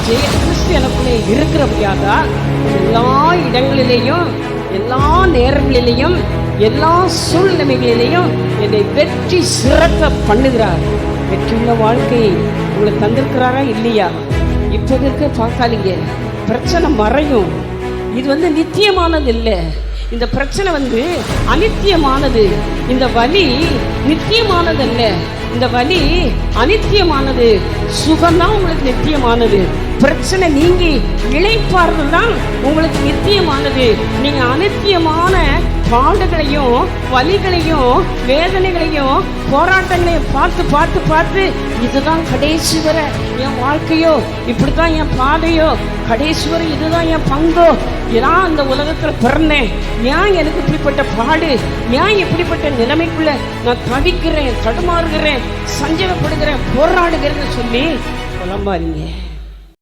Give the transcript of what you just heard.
கிறிஸ்து எனக்குள்ளே இருக்கிறபடியாக எல்லா இடங்களிலேயும், எல்லா நேரங்களிலேயும், எல்லா சூழ்நிலைகளிலேயும் என்னை வெற்றி சிறக்க பண்ணுகிறார். வெற்றியுள்ள வாழ்க்கையை உங்களுக்கு தந்திருக்கிறாரா இல்லையா? இப்போதைக்கு பார்க்காதீங்க, பிரச்சனை மறையும். இது நித்தியமானது இல்லை. இந்த பிரச்சனை அனித்தியமானது. இந்த வலி நித்தியமானது அல்ல. இந்த வலி அனித்தியமானது. சுகம்தான் உங்களுக்கு நித்தியமானது. பிரச்சனை நீங்கி இளைப்பாறுதல் தான் உங்களுக்கு நித்தியமானது. நீங்க அனித்தியமான பாடுகளையும் வலிகளையும் வேதனைகளையும் போராட்டங்களையும் பார்த்து பார்த்து பார்த்து இதுதான் கடைசி வரை என் வாழ்க்கையோ, இப்படித்தான் என் பாதையோ, கடைசி வரை இதுதான் என் பங்கோ, ஏன் அந்த உலகத்துல பிறந்தேன், ஏன் எனக்கு இப்படிப்பட்ட பாடு, ஏன் இப்படிப்பட்ட நிலைமைக்குள்ள நான் தவிக்கிறேன், தடுமாறுகிறேன், சஞ்சலப்படுகிறேன், போராடுகிறேன்னு சொல்லி புலம்பாதீங்க.